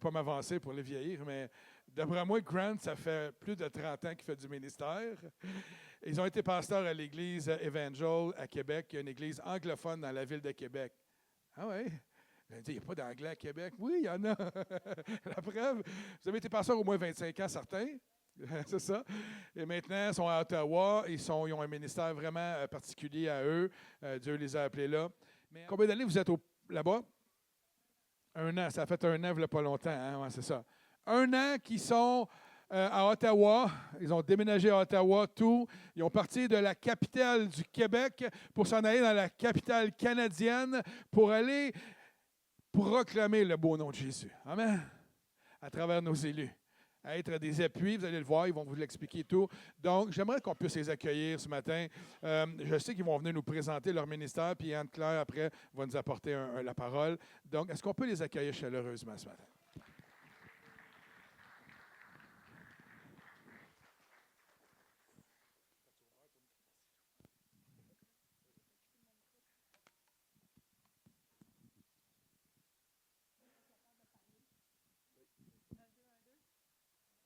pas m'avancer pour les vieillir, mais d'après moi, Grant, ça fait plus de 30 ans qu'il fait du ministère. Ils ont été pasteurs à l'église Evangel à Québec, qui est une église anglophone dans la ville de Québec. Ah oui? Il n'y a pas d'anglais à Québec. Oui, il y en a. La preuve, vous avez été pasteur au moins 25 ans, certains. C'est ça. Et maintenant, ils sont à Ottawa. Ils ont un ministère vraiment particulier à eux. Dieu les a appelés là. Mais combien d'années vous êtes là-bas? 1 an. Ça a fait 1 an, il n'y a pas longtemps. Hein? Ouais, c'est ça. 1 an qu'ils sont à Ottawa. Ils ont déménagé à Ottawa, tout. Ils ont parti de la capitale du Québec pour s'en aller dans la capitale canadienne pour aller proclamer le beau nom de Jésus. Amen. À travers nos élus. À être des appuis, vous allez le voir, ils vont vous l'expliquer tout. Donc, j'aimerais qu'on puisse les accueillir ce matin. Je sais qu'ils vont venir nous présenter leur ministère, puis Anne-Claire, après, va nous apporter la parole. Donc, est-ce qu'on peut les accueillir chaleureusement ce matin?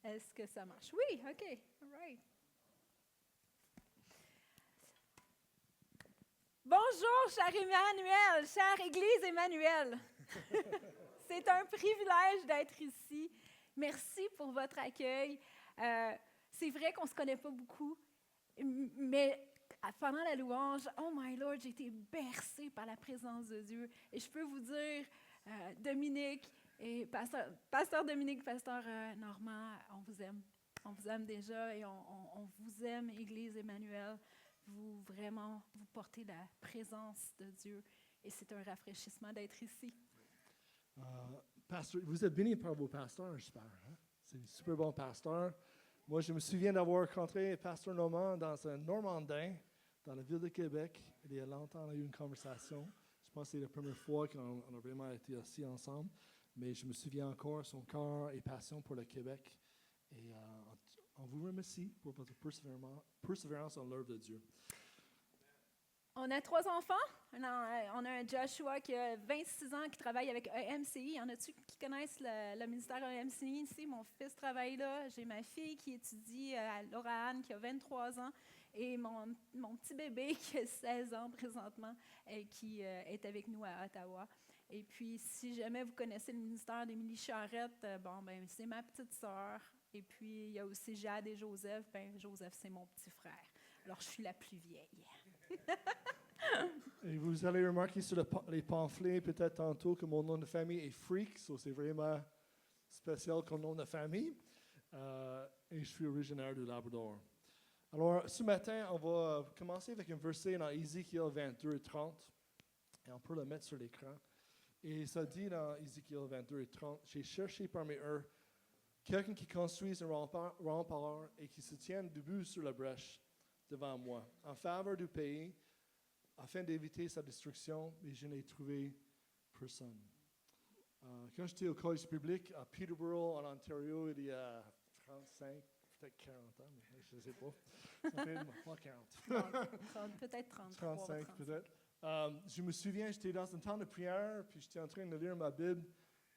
Est-ce que ça marche? Oui, OK. All right. Bonjour, cher Emmanuel, chère Église Emmanuel. C'est un privilège d'être ici. Merci pour votre accueil. C'est vrai qu'on ne se connaît pas beaucoup, mais pendant la louange, oh my Lord, j'ai été bercée par la présence de Dieu. Et je peux vous dire, Dominique et Pasteur Dominique, Pasteur Normand, on vous aime. On vous aime déjà et on vous aime, Église Emmanuel. Vous portez la présence de Dieu et c'est un rafraîchissement d'être ici. Pasteur, vous êtes bénis par vos pasteurs, j'espère. Hein? C'est un super bon pasteur. Moi, je me souviens d'avoir rencontré Pasteur Normand dans un Normandin, dans la ville de Québec. Il y a longtemps, on a eu une conversation. Je pense que c'est la première fois qu'on a vraiment été assis ensemble. Mais je me souviens encore son cœur et passion pour le Québec. Et on vous remercie pour votre persévérance en l'œuvre de Dieu. On a 3 enfants. On a un Joshua qui a 26 ans, qui travaille avec EMCI. Y en a-tu qui connaissent le ministère EMCI ici? Mon fils travaille là. J'ai ma fille qui étudie à Laura Anne, qui a 23 ans. Et mon petit bébé qui a 16 ans présentement et qui est avec nous à Ottawa. Et puis, si jamais vous connaissez le ministère d'Émilie Charette, c'est ma petite sœur. Et puis, il y a aussi Jade et Joseph. Joseph, c'est mon petit frère. Alors, je suis la plus vieille. Et vous allez remarquer sur les pamphlets, peut-être tantôt, que mon nom de famille est Freak. So c'est vraiment spécial comme nom de famille. Et je suis originaire du Labrador. Alors, ce matin, on va commencer avec un verset dans Ézéchiel 22 et 30. Et on peut le mettre sur l'écran. Et ça dit dans Ézéchiel 22 et 30, « J'ai cherché parmi eux quelqu'un qui construise un rempart et qui se tienne debout sur la brèche devant moi, en faveur du pays, afin d'éviter sa destruction, mais je n'ai trouvé personne. » Quand j'étais au collège public à Peterborough, en Ontario, il y a 35, peut-être 40 ans, mais je ne sais pas. Ça fait pas 40. Peut-être 33. 35 peut-être. Je me souviens, j'étais dans un temps de prière, puis j'étais en train de lire ma Bible,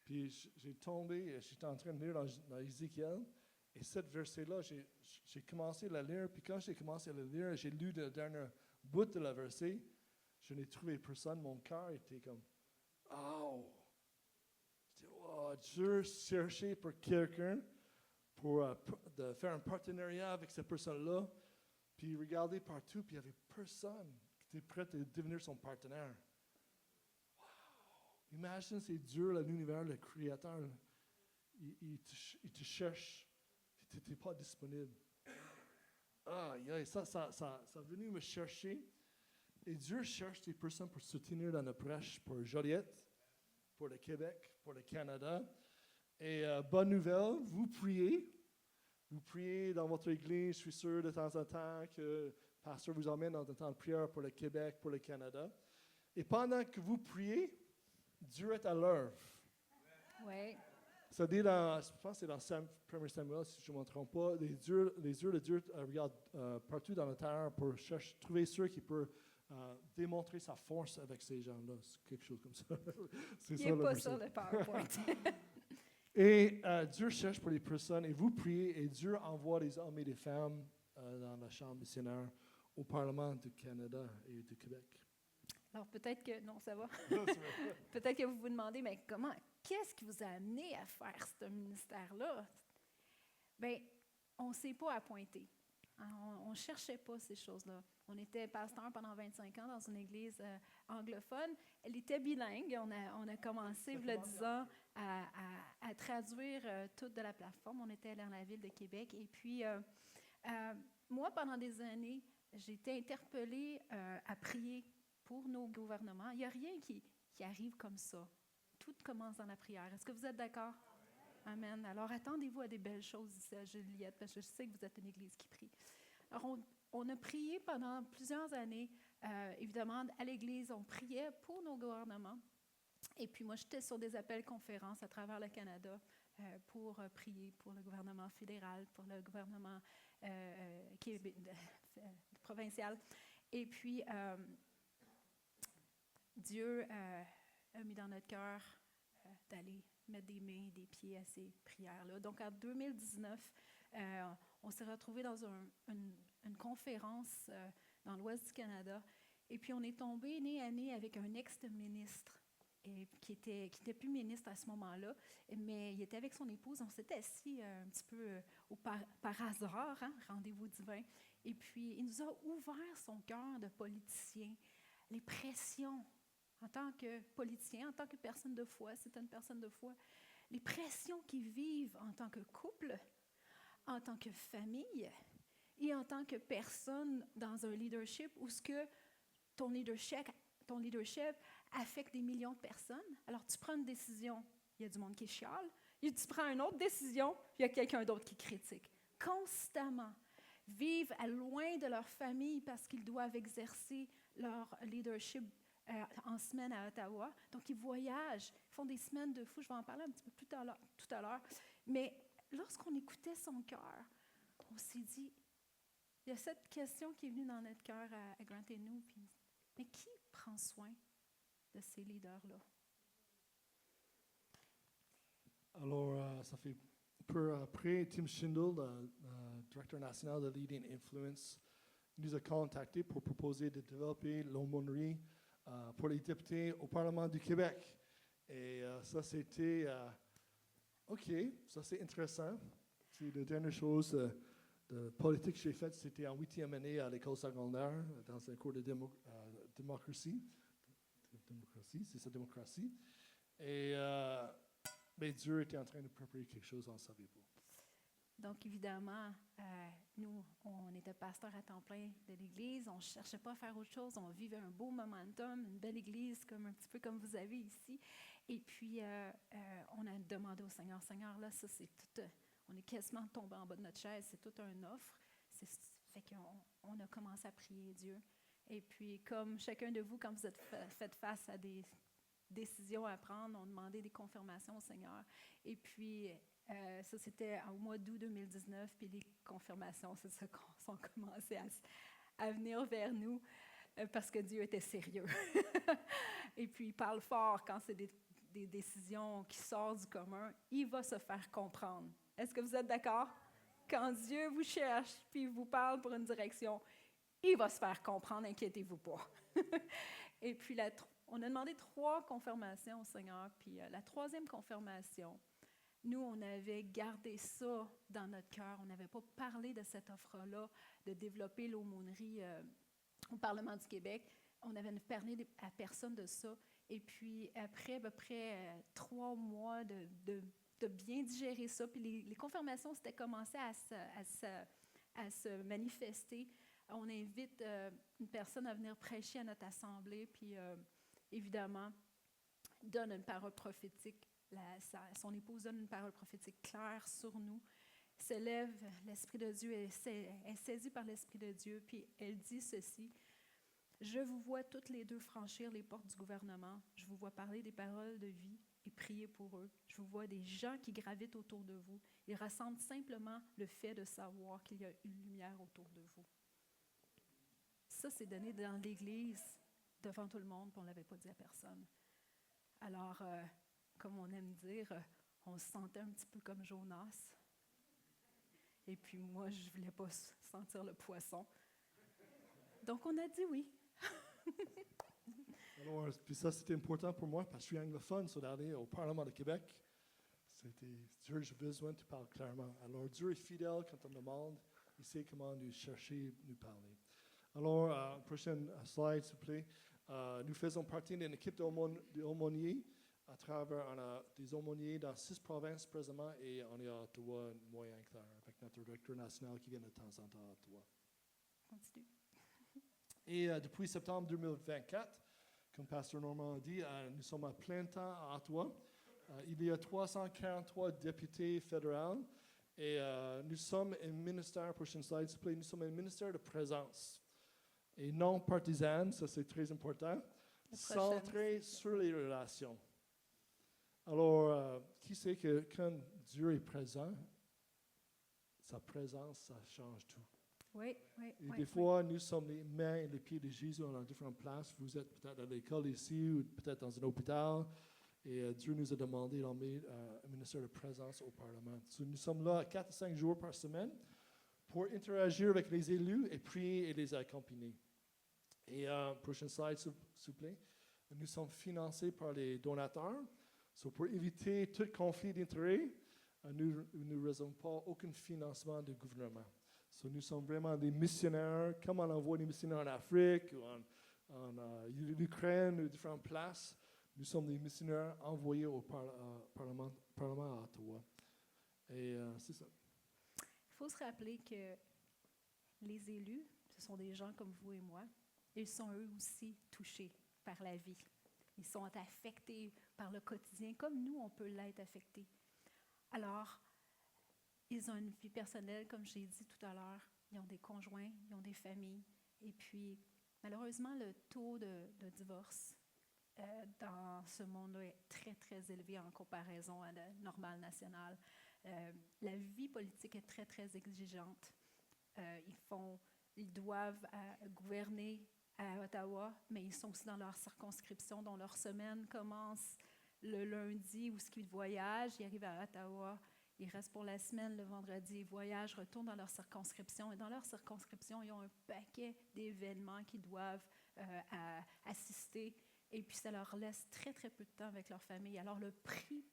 puis j'ai tombé, j'étais en train de lire dans Ézéchiel, et ce verset-là, j'ai commencé à le lire, puis quand j'ai commencé à le lire, j'ai lu le dernier bout de la verset, je n'ai trouvé personne, mon cœur était comme, oh! J'étais, oh, Dieu cherchait pour quelqu'un, pour de faire un partenariat avec cette personne-là, puis regarder partout, puis il n'y avait personne qui était prêt à devenir son partenaire. Wow! Imagine, c'est Dieu, l'univers, le Créateur. Il te cherche, puis tu n'étais pas disponible. Ça est venu me chercher. Et Dieu cherche des personnes pour soutenir dans notre brèche pour Joliette, pour le Québec, pour le Canada. Et bonne nouvelle, vous priez. Vous priez dans votre église, je suis sûr de temps en temps que le pasteur vous emmène dans un temps de prière pour le Québec, pour le Canada. Et pendant que vous priez, Dieu est à l'œuvre. Oui. Ça dit dans, je pense que c'est dans 1 Samuel, si je ne me trompe pas, les yeux de Dieu regardent partout dans la terre pour trouver ceux qui peuvent démontrer sa force avec ces gens-là. C'est quelque chose comme ça. Il n'est pas sur le PowerPoint. Et Dieu cherche pour les personnes, et vous priez, et Dieu envoie des hommes et des femmes dans la Chambre missionnaire au Parlement du Canada et du Québec. Alors peut-être que, non, ça va. Peut-être que vous vous demandez, mais qu'est-ce qui vous a amené à faire ce ministère-là? Bien, on ne s'est pas appointé. On ne cherchait pas ces choses-là. On était pasteur pendant 25 ans dans une église anglophone. Elle était bilingue. On a commencé, il y a 10 ans, à traduire tout de la plateforme. On était dans la ville de Québec. Et puis, moi, pendant des années, j'ai été interpellée à prier pour nos gouvernements. Il n'y a rien qui arrive comme ça. Tout commence dans la prière. Est-ce que vous êtes d'accord? Amen. Alors, attendez-vous à des belles choses ici à Juliette, parce que je sais que vous êtes une église qui prie. Alors, on a prié pendant plusieurs années. Évidemment, à l'église, on priait pour nos gouvernements. Et puis, moi, j'étais sur des appels conférences à travers le Canada pour prier pour le gouvernement fédéral, pour le gouvernement provincial. Et puis, Dieu a mis dans notre cœur d'aller mettre des mains, des pieds à ces prières-là. Donc, en 2019, on s'est retrouvés dans une conférence dans l'ouest du Canada. Et puis, on est tombé nez à nez avec un ex-ministre qui était plus ministre à ce moment-là, mais il était avec son épouse. On s'était assis un petit peu par hasard, hein, rendez-vous divin. Et puis, il nous a ouvert son cœur de politicien, les pressions. En tant que politicien, en tant que personne de foi, c'est une personne de foi, les pressions qu'ils vivent en tant que couple, en tant que famille et en tant que personne dans un leadership où ce que ton leadership affecte des millions de personnes. Alors, tu prends une décision, il y a du monde qui chiale, et tu prends une autre décision, il y a quelqu'un d'autre qui critique. Constamment, vivent loin de leur famille parce qu'ils doivent exercer leur leadership en semaine à Ottawa. Donc, ils voyagent, ils font des semaines de fou. Je vais en parler un petit peu plus tout à l'heure. Mais lorsqu'on écoutait son cœur, on s'est dit, il y a cette question qui est venue dans notre cœur à Grant et nous, puis, mais qui prend soin de ces leaders-là? Alors, ça fait peu après, Tim Schindel, le directeur national de Leading Influence, nous a contactés pour proposer de développer l'aumônerie pour les députés au Parlement du Québec. Et ça, c'était OK, ça c'est intéressant. C'est la dernière chose de politique que j'ai faite, c'était en 8e année à l'école secondaire, dans un cours de démocratie. Démocratie, c'est ça, démocratie. Et mais Dieu était en train de préparer quelque chose, on ne savait pas. Donc, évidemment, nous, on était pasteurs à temps plein de l'Église. On ne cherchait pas à faire autre chose. On vivait un beau momentum, une belle Église, un petit peu comme vous avez ici. Et puis, on a demandé au Seigneur, Seigneur, là, ça, c'est tout... on est quasiment tombé en bas de notre chaise. C'est toute une offre. Fait qu'on a commencé à prier Dieu. Et puis, comme chacun de vous, quand vous êtes fait face à des décisions à prendre, on demandait des confirmations au Seigneur. Et puis... ça, c'était au mois d'août 2019, puis les confirmations, c'est ça qu'on commençait à venir vers nous parce que Dieu était sérieux. Et puis, il parle fort quand c'est des décisions qui sortent du commun. Il va se faire comprendre. Est-ce que vous êtes d'accord? Quand Dieu vous cherche, puis vous parle pour une direction, il va se faire comprendre, inquiétez-vous pas. Et puis, on a demandé 3 confirmations au Seigneur, puis la 3e confirmation, nous, on avait gardé ça dans notre cœur. On n'avait pas parlé de cette offre-là, de développer l'aumônerie au Parlement du Québec. On avait parlé à personne de ça. Et puis, après à peu près 3 mois de bien digérer ça, puis les confirmations, c'était commencé à se manifester. On invite une personne à venir prêcher à notre assemblée, puis évidemment, donne une parole prophétique. Son épouse donne une parole prophétique claire sur nous. Se lève, l'Esprit de Dieu est saisi par l'Esprit de Dieu, puis elle dit ceci: je vous vois toutes les deux franchir les portes du gouvernement. Je vous vois parler des paroles de vie et prier pour eux. Je vous vois des gens qui gravitent autour de vous. Ils ressentent simplement le fait de savoir qu'il y a une lumière autour de vous. Ça, c'est donné dans l'Église, devant tout le monde, puis on ne l'avait pas dit à personne. Alors, comme on aime dire, On se sentait un petit peu comme Jonas. Et puis moi, je ne voulais pas sentir le poisson. Donc, on a dit oui. Alors, puis ça, c'était important pour moi parce que je suis anglophone, so d'aller au Parlement de Québec, c'était Dieu, j'ai besoin que tu parles clairement. Alors, Dieu est fidèle quand on demande, il sait comment nous chercher, nous parler. Alors, prochaine slide, s'il vous plaît. Nous faisons partie d'une équipe d'aumôniers à travers, on a des aumôniers dans 6 provinces présentement et on est à Ottawa, Moyen-Clair, avec notre directeur national qui vient de temps en temps à Ottawa. Continue. Et depuis septembre 2024, comme Pasteur Normand a dit, nous sommes à plein temps à Ottawa. Il y a 343 députés fédéraux et nous sommes un ministère, prochaine slide s'il vous plaît, nous sommes un ministère de présence et non partisan, ça c'est très important, centré sur les relations. Alors, qui sait que quand Dieu est présent, sa présence, ça change tout. Oui. Et des fois, nous sommes les mains et les pieds de Jésus dans différentes places. Vous êtes peut-être à l'école ici ou peut-être dans un hôpital. Et Dieu nous a demandé d'emmener un ministère de présence au Parlement. So, nous sommes là 4 à 5 jours par semaine pour interagir avec les élus et prier et les accompagner. Et prochaine slide, s'il vous plaît. Nous sommes financés par les donateurs. So, pour éviter tout conflit d'intérêts, nous ne recevons pas aucun financement du gouvernement. So, nous sommes vraiment des missionnaires, comme on envoie des missionnaires en Afrique ou en Ukraine ou différentes places. Nous sommes des missionnaires envoyés au Parlement à Ottawa. Et c'est ça. Il faut se rappeler que les élus, ce sont des gens comme vous et moi. Ils sont eux aussi touchés par la vie. Ils sont affectés par le quotidien, comme nous, on peut l'être affectés. Alors, ils ont une vie personnelle, comme j'ai dit tout à l'heure. Ils ont des conjoints, ils ont des familles. Et puis, malheureusement, le taux de divorce dans ce monde-là est très, très élevé en comparaison à la normale nationale. La vie politique est très, très exigeante. Ils doivent gouverner à Ottawa, mais ils sont aussi dans leur circonscription, dont leur semaine commence le lundi où ils voyagent, ils arrivent à Ottawa, ils restent pour la semaine, le vendredi, ils voyagent, retournent dans leur circonscription. Et dans leur circonscription, ils ont un paquet d'événements qu'ils doivent assister. Et puis, ça leur laisse très, très peu de temps avec leur famille. Alors, le prix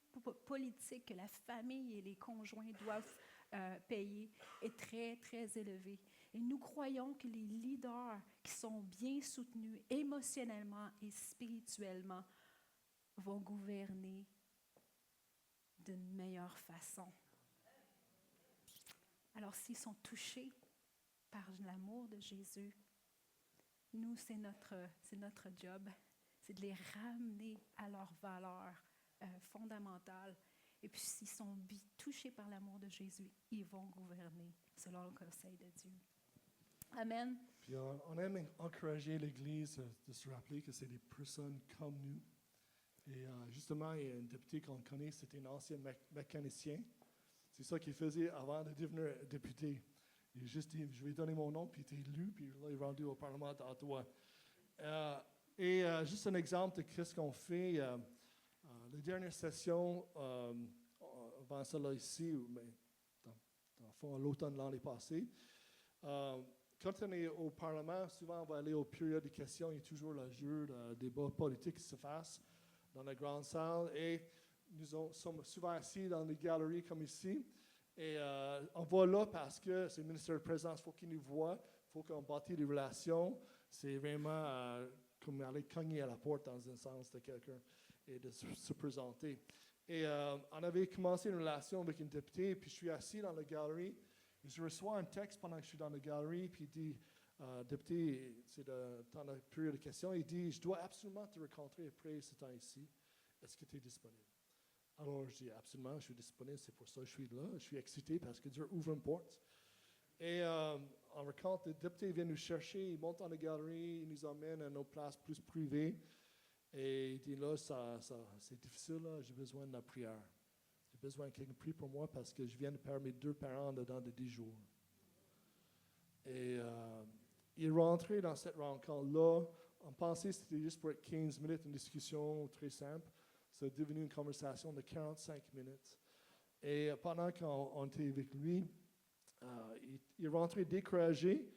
politique que la famille et les conjoints doivent payer est très, très élevé. Et nous croyons que les leaders qui sont bien soutenus émotionnellement et spirituellement vont gouverner d'une meilleure façon. Alors, s'ils sont touchés par l'amour de Jésus, nous, c'est notre job, c'est de les ramener à leurs valeurs fondamentales. Et puis, s'ils sont touchés par l'amour de Jésus, ils vont gouverner selon le conseil de Dieu. Amen. Puis on aime encourager l'Église de se rappeler que c'est des personnes comme nous. Et justement, il y a un député qu'on connaît, c'était un ancien mécanicien. C'est ça qu'il faisait avant de devenir député. Il a juste dit, je vais donner mon nom, puis il était élu, puis là, il est rendu au Parlement d'Ottawa. Juste un exemple de ce qu'on fait. La dernière session, avant ça là ici, mais dans le fond, l'automne de l'année passée, quand on est au Parlement, souvent on va aller aux périodes de questions. Il y a toujours le jeu, le débat politique qui se fasse dans la grande salle. Et nous sommes souvent assis dans les galeries comme ici. Et on va là parce que c'est le ministère de présence. Il faut qu'il nous voie. Il faut qu'on bâtisse des relations. C'est vraiment comme aller cogner à la porte dans un sens de quelqu'un et de se présenter. Et on avait commencé une relation avec une députée. Puis je suis assis dans la galerie. Je reçois un texte pendant que je suis dans la galerie, puis il dit, député, c'est dans la période de questions, il dit, je dois absolument te rencontrer après ce temps ici. Est-ce que tu es disponible? Alors, je dis, absolument, je suis disponible, c'est pour ça que je suis là. Je suis excité parce que Dieu ouvre une porte. Et on rencontre, le député vient nous chercher, il monte dans la galerie, il nous emmène à nos places plus privées. Et il dit, là, c'est difficile, là, j'ai besoin de la prière. J'ai besoin que quelqu'un prie pour moi parce que je viens de perdre mes 2 parents dedans de 10 jours. Et il est rentré dans cette rencontre-là. On pensait que c'était juste pour être 15 minutes, une discussion très simple. c'est devenu une conversation de 45 minutes. Et pendant qu'on était avec lui, il est rentré découragé,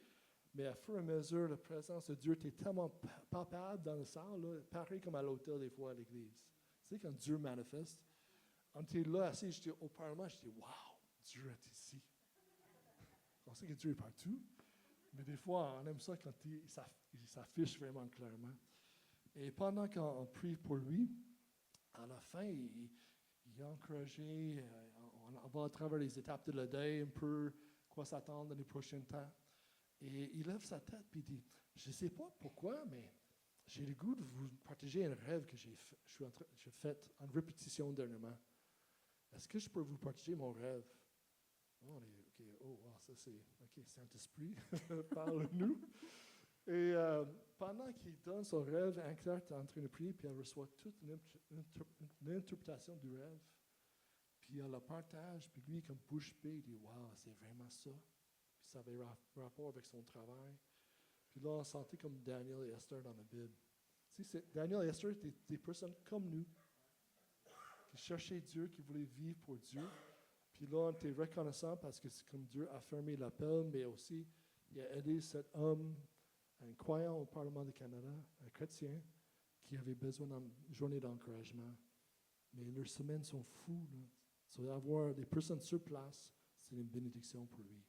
mais à fur et à mesure, la présence de Dieu était tellement palpable dans la salle, là, pareil comme à l'hôtel des fois à l'église. Tu sais, quand Dieu manifeste, on était là assis, j'étais au Parlement, j'étais « Wow, Dieu est ici ». On sait que Dieu est partout, mais des fois, on aime ça quand il s'affiche vraiment clairement. Et pendant qu'on prie pour lui, à la fin, il est encouragé. On va à travers les étapes de la deuil, un peu quoi s'attendre dans les prochains temps. Et il lève sa tête et il dit, je ne sais pas pourquoi, mais j'ai le goût de vous partager un rêve que j'ai fait en répétition dernièrement. Est-ce que je peux vous partager mon rêve? Oh, ça c'est, OK, Saint-Esprit, parle-nous. Et pendant qu'il donne son rêve, Anne-Claire est en train de prier, puis elle reçoit toute une interprétation du rêve. Puis elle la partage, puis lui, comme bouche bée, il dit « Wow, c'est vraiment ça. » Puis ça avait rapport avec son travail. Puis là, on sentait comme Daniel et Esther dans la Bible. Tu sais, Daniel et Esther étaient des personnes comme nous, qui cherchaient Dieu, qui voulaient vivre pour Dieu. Puis là, on était reconnaissants parce que c'est comme Dieu a fermé l'appel, mais aussi, il a aidé cet homme, un croyant au Parlement du Canada, un chrétien, qui avait besoin d'une journée d'encouragement. Mais leurs semaines sont fous. So, avoir des personnes sur place, c'est une bénédiction pour lui.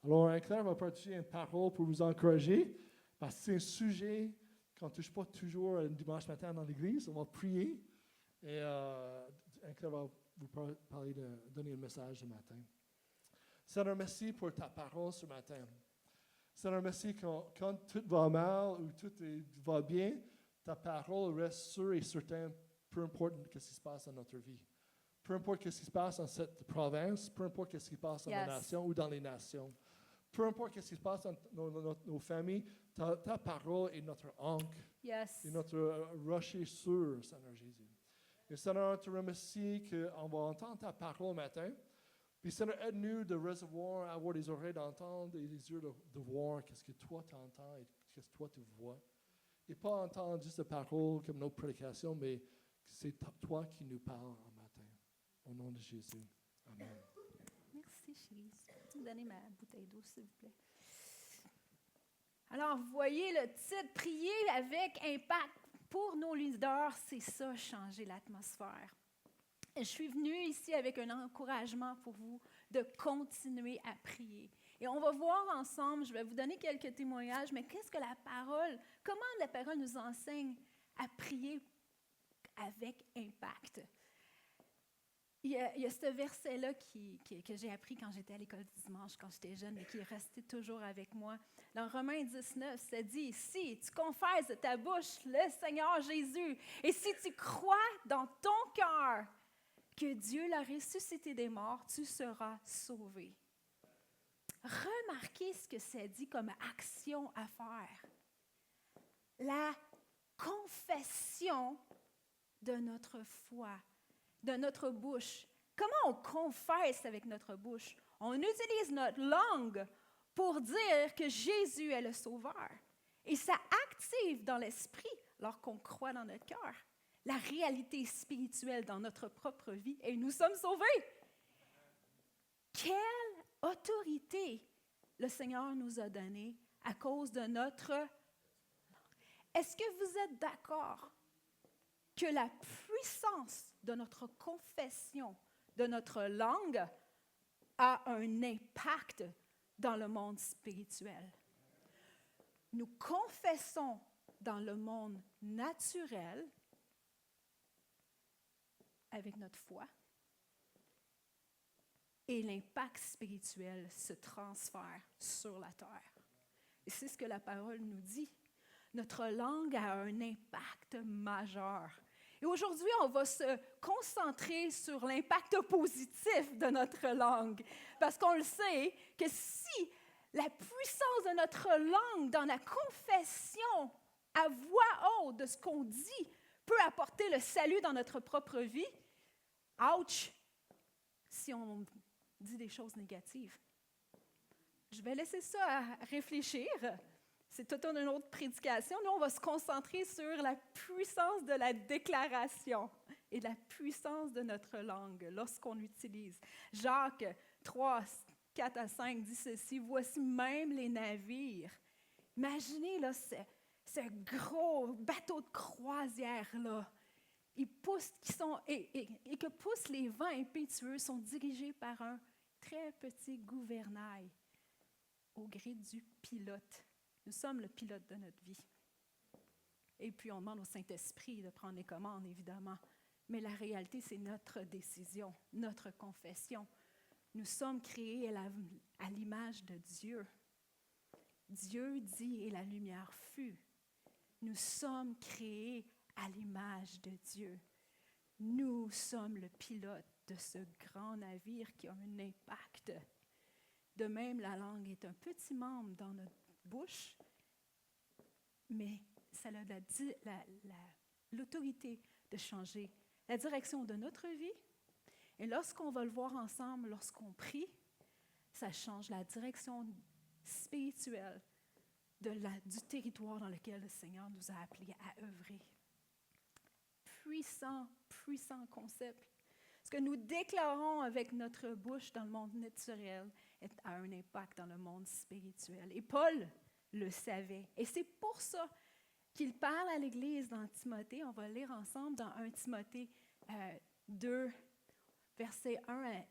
Alors, Anne-Claire va partager une parole pour vous encourager, parce que c'est un sujet qu'on ne touche pas toujours un dimanche matin dans l'église. On va prier. Et Anne-Claire va vous donner un message ce matin. Seigneur, merci pour ta parole ce matin. Seigneur, merci quand tout va mal ou tout va bien, ta parole reste sûre et certaine, peu importe ce qui se passe dans notre vie. Peu importe ce qui se passe dans cette province, peu importe ce qui se passe dans la nation ou dans les nations. Peu importe ce qui se passe dans nos familles, ta parole est notre ancre. Yes. Et notre rocher sûr, Seigneur Jésus. Et Seigneur, te remercie qu'on va entendre ta parole matin. Puis Seigneur, aide-nous de recevoir, avoir des oreilles d'entendre et des yeux de voir qu'est-ce que toi tu entends et qu'est-ce que toi tu vois. Et pas entendre juste la parole comme notre prédication, mais c'est toi qui nous parles en matin. Au nom de Jésus. Amen. Merci, chérie. Donnez ma bouteille d'eau, s'il vous plaît. Alors, vous voyez le titre, Prier avec impact. Pour nos leaders, c'est ça, changer l'atmosphère. Et je suis venue ici avec un encouragement pour vous de continuer à prier. Et on va voir ensemble, je vais vous donner quelques témoignages, mais qu'est-ce que la parole, comment la parole nous enseigne à prier avec impact? Il y a ce verset-là que j'ai appris quand j'étais à l'école du dimanche, quand j'étais jeune, et qui est resté toujours avec moi. Dans Romains 19, ça dit, « Si tu confesses de ta bouche le Seigneur Jésus, et si tu crois dans ton cœur que Dieu l'a ressuscité des morts, tu seras sauvé. » Remarquez ce que ça dit comme action à faire. La confession de notre foi, de notre bouche. Comment on confesse avec notre bouche? On utilise notre langue pour dire que Jésus est le Sauveur. Et ça active dans l'esprit, lorsqu'on croit dans notre cœur, la réalité spirituelle dans notre propre vie et nous sommes sauvés. Quelle autorité le Seigneur nous a donnée à cause de notre... Est-ce que vous êtes d'accord que la puissance de notre confession, de notre langue, a un impact dans le monde spirituel? Nous confessons dans le monde naturel avec notre foi et l'impact spirituel se transfère sur la terre. Et c'est ce que la parole nous dit. Notre langue a un impact majeur. Et aujourd'hui, on va se concentrer sur l'impact positif de notre langue. Parce qu'on le sait que si la puissance de notre langue dans la confession à voix haute de ce qu'on dit peut apporter le salut dans notre propre vie, ouch, si on dit des choses négatives. Je vais laisser ça à réfléchir. c'est toute une autre prédication. Nous, on va se concentrer sur la puissance de la déclaration et la puissance de notre langue lorsqu'on l'utilise. Jacques 3, 4 à 5 dit ceci, « Voici même les navires. » Imaginez là, ce gros bateau de croisière-là. Ils poussent, et que poussent les vents impétueux sont dirigés par un très petit gouvernail au gré du pilote. Nous sommes le pilote de notre vie. Et puis, on demande au Saint-Esprit de prendre les commandes, évidemment. Mais la réalité, c'est notre décision, notre confession. Nous sommes créés à l'image de Dieu. Dieu dit, et la lumière fut. Nous sommes créés à l'image de Dieu. Nous sommes le pilote de ce grand navire qui a un impact. De même, la langue est un petit membre dans notre bouche, mais ça a l'autorité de changer la direction de notre vie. Et lorsqu'on va le voir ensemble, lorsqu'on prie, ça change la direction spirituelle du territoire dans lequel le Seigneur nous a appelés à œuvrer. Puissant, puissant concept. Ce que nous déclarons avec notre bouche dans le monde naturel a un impact dans le monde spirituel. Et Paul le savait. Et c'est pour ça qu'il parle à l'Église dans Timothée. On va lire ensemble dans 1 Timothée 2, versets 1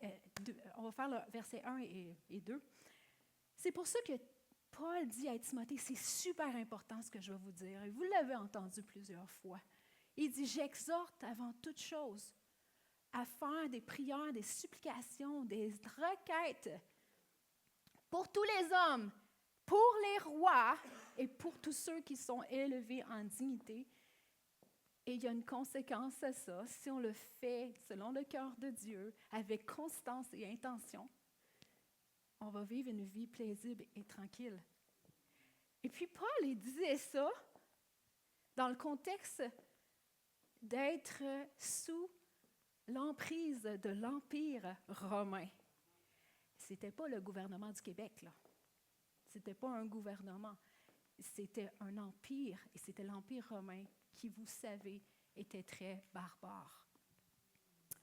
2. On va faire le verset 1 et 2. C'est pour ça que Paul dit à Timothée, c'est super important ce que je vais vous dire. Et vous l'avez entendu plusieurs fois. Il dit, j'exhorte avant toute chose à faire des prières, des supplications, des requêtes pour tous les hommes, pour les rois et pour tous ceux qui sont élevés en dignité. Et il y a une conséquence à ça. Si on le fait selon le cœur de Dieu, avec constance et intention, on va vivre une vie paisible et tranquille. Et puis Paul, il disait ça dans le contexte d'être sous l'emprise de l'Empire romain. Ce n'était pas le gouvernement du Québec, là. Ce n'était pas un gouvernement. C'était un empire, et c'était l'Empire romain qui, vous savez, était très barbare.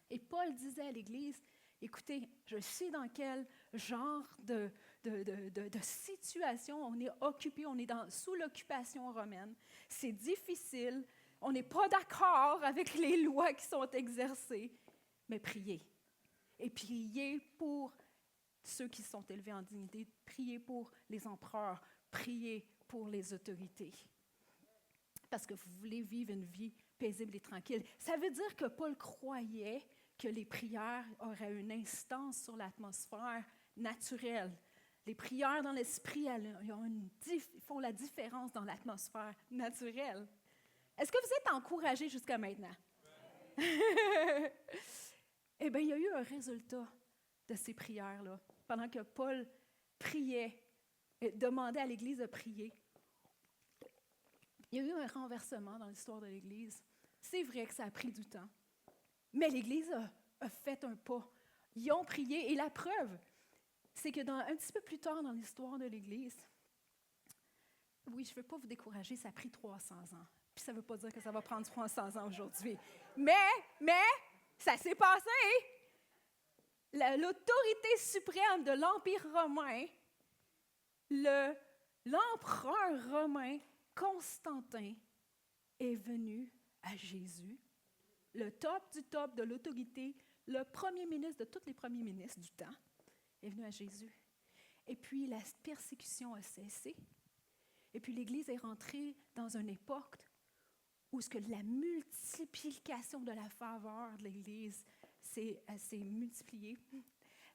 Et Paul disait à l'Église, écoutez, je sais dans quel genre de situation on est occupé, on est sous l'occupation romaine. C'est difficile, on n'est pas d'accord avec les lois qui sont exercées, mais priez. Et priez pour ceux qui sont élevés en dignité, priez pour les empereurs, priez pour les autorités. Parce que vous voulez vivre une vie paisible et tranquille. Ça veut dire que Paul croyait que les prières auraient une instance sur l'atmosphère naturelle. Les prières dans l'esprit, font la différence dans l'atmosphère naturelle. Est-ce que vous êtes encouragés jusqu'à maintenant? Eh bien, il y a eu un résultat de ces prières-là. Pendant que Paul priait, et demandait à l'Église de prier, il y a eu un renversement dans l'histoire de l'Église. C'est vrai que ça a pris du temps, mais l'Église a fait un pas. Ils ont prié, et la preuve, c'est que un petit peu plus tard dans l'histoire de l'Église, oui, je ne veux pas vous décourager, ça a pris 300 ans. Puis ça ne veut pas dire que ça va prendre 300 ans aujourd'hui. Mais, ça s'est passé. L'autorité suprême de l'Empire romain, l'empereur romain Constantin est venu à Jésus, le top du top de l'autorité, le premier ministre de tous les premiers ministres du temps, est venu à Jésus. Et puis la persécution a cessé. Et puis l'Église est rentrée dans une époque où la multiplication de la faveur de l'Église s'est multipliée.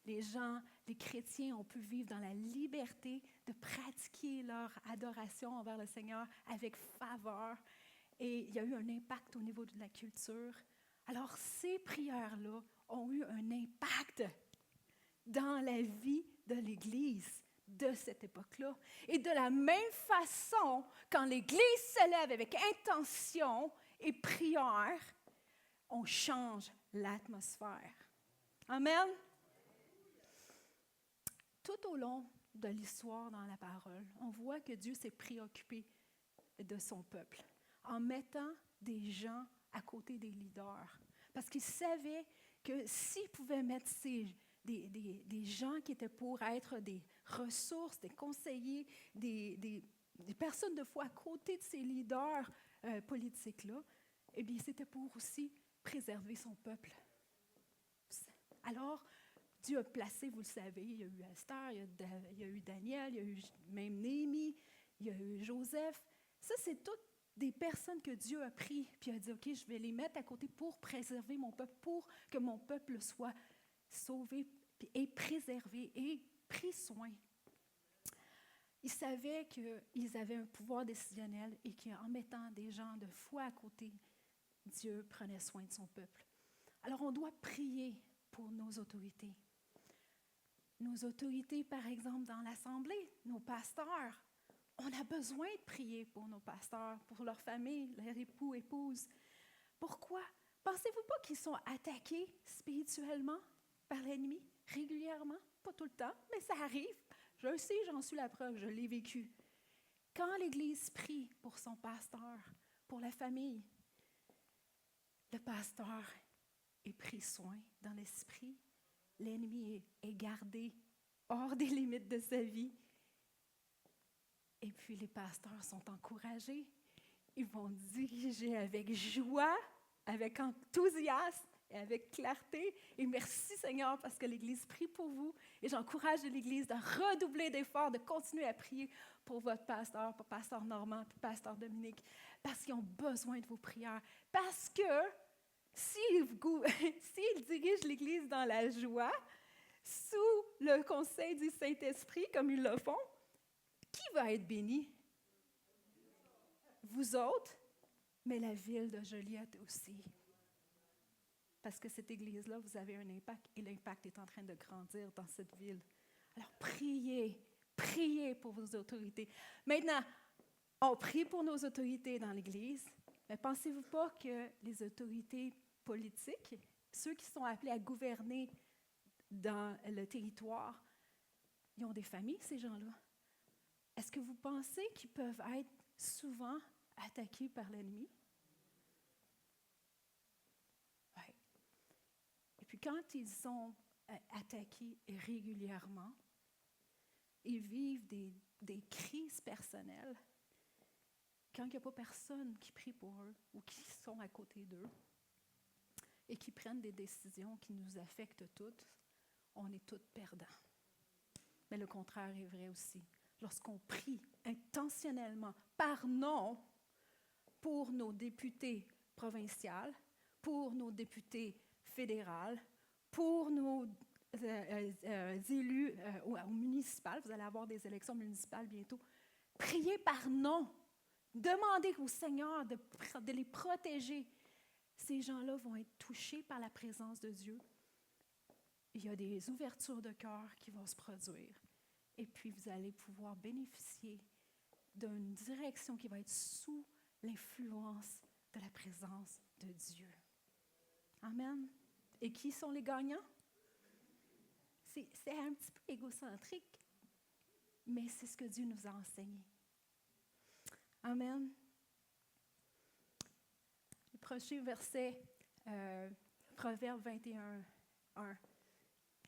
Les chrétiens ont pu vivre dans la liberté de pratiquer leur adoration envers le Seigneur avec faveur. Et il y a eu un impact au niveau de la culture. Alors, ces prières-là ont eu un impact dans la vie de l'Église de cette époque-là. Et de la même façon, quand l'Église se lève avec intention et prière, on change l'atmosphère. Amen. Tout au long de l'histoire dans la parole, on voit que Dieu s'est préoccupé de son peuple en mettant des gens à côté des leaders. Parce qu'il savait que s'il pouvait mettre des gens qui étaient pour être des ressources, des conseillers, des personnes de foi à côté de ces leaders politiques-là, eh bien, c'était pour aussi préserver son peuple. Alors, Dieu a placé, vous le savez, il y a eu Esther, il y a eu Daniel, il y a eu même Néhémie, il y a eu Joseph. Ça, c'est toutes des personnes que Dieu a pris puis a dit, OK, je vais les mettre à côté pour préserver mon peuple, pour que mon peuple soit sauvé et préservé et pris soin. Ils savaient qu'ils avaient un pouvoir décisionnel et qu'en mettant des gens de foi à côté, Dieu prenait soin de son peuple. Alors, on doit prier pour nos autorités. Nos autorités, par exemple, dans l'Assemblée, nos pasteurs. On a besoin de prier pour nos pasteurs, pour leur famille, leurs époux, épouses. Pourquoi? Pensez-vous pas qu'ils sont attaqués spirituellement par l'ennemi régulièrement? Pas tout le temps, mais ça arrive. Je le sais, j'en suis la preuve, je l'ai vécu. Quand l'Église prie pour son pasteur, pour la famille, le pasteur est pris soin dans l'esprit. L'ennemi est gardé hors des limites de sa vie. Et puis les pasteurs sont encouragés. Ils vont diriger avec joie, avec enthousiasme et avec clarté. Et merci Seigneur parce que l'Église prie pour vous. Et j'encourage l'Église de redoubler d'efforts, de continuer à prier pour votre pasteur, pour pasteur Normand, pour pasteur Dominique, parce qu'ils ont besoin de vos prières. Parce que s'ils dirigent l'Église dans la joie, sous le conseil du Saint-Esprit, comme ils le font, qui va être béni? Vous autres, mais la ville de Joliette aussi. Parce que cette église-là, vous avez un impact et l'impact est en train de grandir dans cette ville. Alors, priez pour vos autorités. Maintenant, on prie pour nos autorités dans l'Église, mais pensez-vous pas que les autorités politiques, ceux qui sont appelés à gouverner dans le territoire, ils ont des familles, ces gens-là? Est-ce que vous pensez qu'ils peuvent être souvent attaqués par l'ennemi? Oui. Et puis quand ils sont attaqués régulièrement, ils vivent des crises personnelles. Quand il n'y a pas personne qui prie pour eux ou qui sont à côté d'eux et qui prennent des décisions qui nous affectent toutes, on est tous perdants. Mais le contraire est vrai aussi. Lorsqu'on prie intentionnellement par nom pour nos députés provinciaux, pour nos députés fédéraux, pour nos élus au municipal, vous allez avoir des élections municipales bientôt, priez par nom, demandez au Seigneur de les protéger. Ces gens-là vont être touchés par la présence de Dieu. Il y a des ouvertures de cœur qui vont se produire. Et puis, vous allez pouvoir bénéficier d'une direction qui va être sous l'influence de la présence de Dieu. Amen. Et qui sont les gagnants? C'est un petit peu égocentrique, mais c'est ce que Dieu nous a enseigné. Amen. Le prochain verset, Proverbe 21, 1.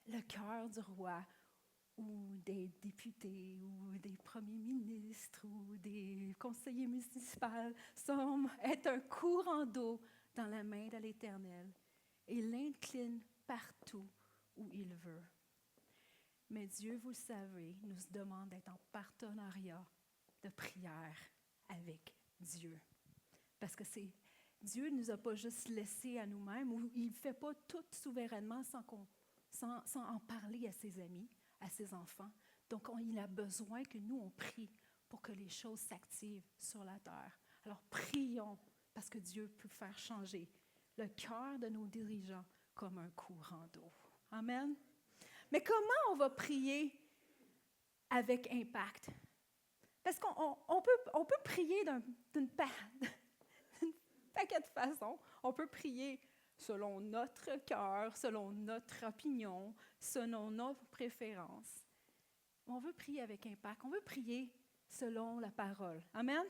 Le cœur du roi ou des députés, ou des premiers ministres, ou des conseillers municipaux est un courant d'eau dans la main de l'Éternel et l'incline partout où il veut. Mais Dieu, vous le savez, nous demande d'être en partenariat de prière avec Dieu. Parce que Dieu ne nous a pas juste laissés à nous-mêmes, ou il ne fait pas tout souverainement sans en parler à ses amis, à ses enfants. Donc, il a besoin que nous, on prie pour que les choses s'activent sur la terre. Alors, prions, parce que Dieu peut faire changer le cœur de nos dirigeants comme un courant d'eau. Amen. Mais comment on va prier avec impact? Parce qu'on peut prier d'une paquet de façons. On peut prier selon notre cœur, selon notre opinion, selon nos préférences. On veut prier avec impact. On veut prier selon la parole. Amen?